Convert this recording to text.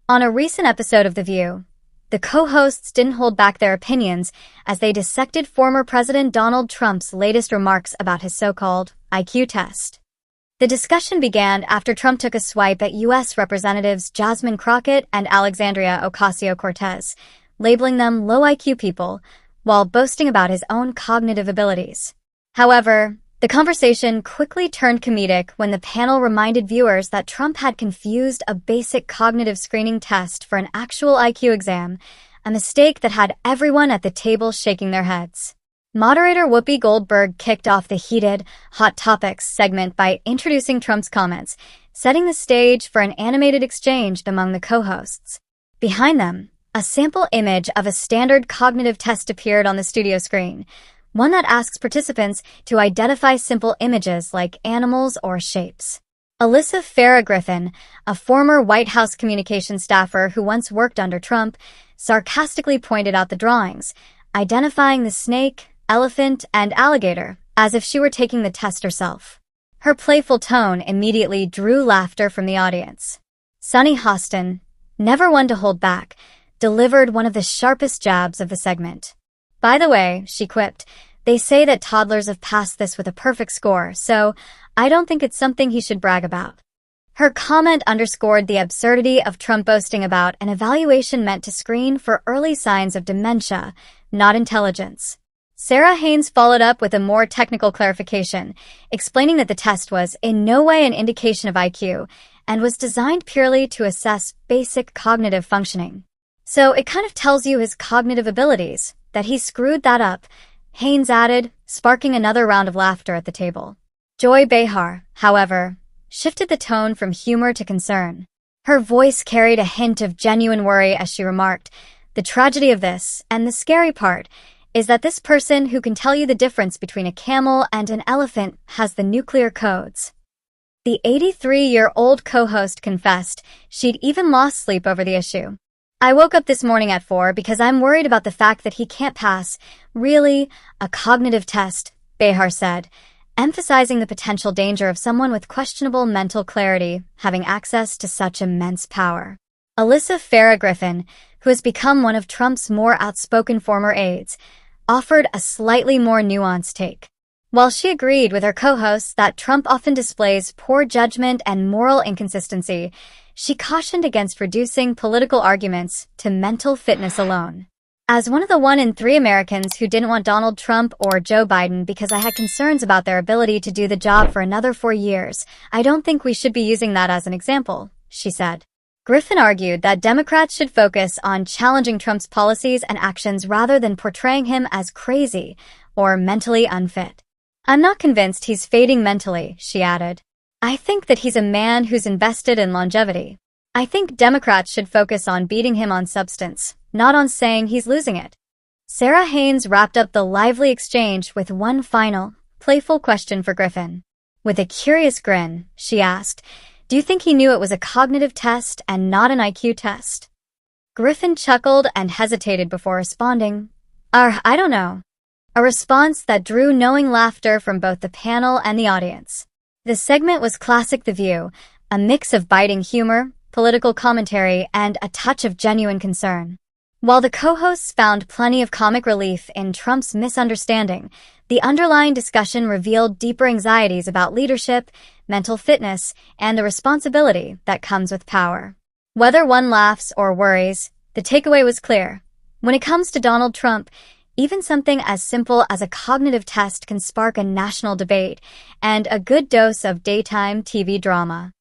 On a recent episode of The View, the co-hosts didn't hold back their opinions as they dissected former President Donald Trump's latest remarks about his so-called IQ test. The discussion began after Trump took a swipe at U.S. Representatives Jasmine Crockett and Alexandria Ocasio-Cortez, labeling them low IQ people, while boasting about his own cognitive abilities. However, the conversation quickly turned comedic when the panel reminded viewers that Trump had confused a basic cognitive screening test for an actual IQ exam, a mistake that had everyone at the table shaking their heads. Moderator Whoopi Goldberg kicked off the heated, Hot Topics segment by introducing Trump's comments, setting the stage for an animated exchange among the co-hosts. Behind them, a sample image of a standard cognitive test appeared on the studio screen, one that asks participants to identify simple images like animals or shapes. Alyssa Farah Griffin, a former White House communications staffer who once worked under Trump, sarcastically pointed out the drawings, identifying the snake, elephant, and alligator, as if she were taking the test herself. Her playful tone immediately drew laughter from the audience. Sunny Hostin, never one to hold back, delivered one of the sharpest jabs of the segment. By the way, she quipped, they say that toddlers have passed this with a perfect score, so I don't think it's something he should brag about. Her comment underscored the absurdity of Trump boasting about an evaluation meant to screen for early signs of dementia, not intelligence. Sara Haines followed up with a more technical clarification, explaining that the test was in no way an indication of IQ and was designed purely to assess basic cognitive functioning. So it kind of tells you his cognitive abilities, that he screwed that up, Haines added, sparking another round of laughter at the table. Joy Behar, however, shifted the tone from humor to concern. Her voice carried a hint of genuine worry as she remarked, the tragedy of this, and the scary part, is that this person who can tell you the difference between a camel and an elephant has the nuclear codes. The 83-year-old co-host confessed she'd even lost sleep over the issue. I woke up this morning at 4 because I'm worried about the fact that he can't pass, really, a cognitive test, Behar said, emphasizing the potential danger of someone with questionable mental clarity having access to such immense power. Alyssa Farah Griffin, who has become one of Trump's more outspoken former aides, offered a slightly more nuanced take. While she agreed with her co-hosts that Trump often displays poor judgment and moral inconsistency, she cautioned against reducing political arguments to mental fitness alone. As one of the 1 in 3 Americans who didn't want Donald Trump or Joe Biden because I had concerns about their ability to do the job for another 4 years, I don't think we should be using that as an example, she said. Griffin argued that Democrats should focus on challenging Trump's policies and actions rather than portraying him as crazy or mentally unfit. I'm not convinced he's fading mentally, she added. I think that he's a man who's invested in longevity. I think Democrats should focus on beating him on substance, not on saying he's losing it. Sara Haines wrapped up the lively exchange with one final, playful question for Griffin. With a curious grin, she asked, do you think he knew it was a cognitive test and not an IQ test? Griffin chuckled and hesitated before responding, I don't know. A response that drew knowing laughter from both the panel and the audience. The segment was classic The View, a mix of biting humor, political commentary, and a touch of genuine concern. While the co-hosts found plenty of comic relief in Trump's misunderstanding, the underlying discussion revealed deeper anxieties about leadership, mental fitness, and the responsibility that comes with power. Whether one laughs or worries, the takeaway was clear. When it comes to Donald Trump, even something as simple as a cognitive test can spark a national debate and a good dose of daytime TV drama.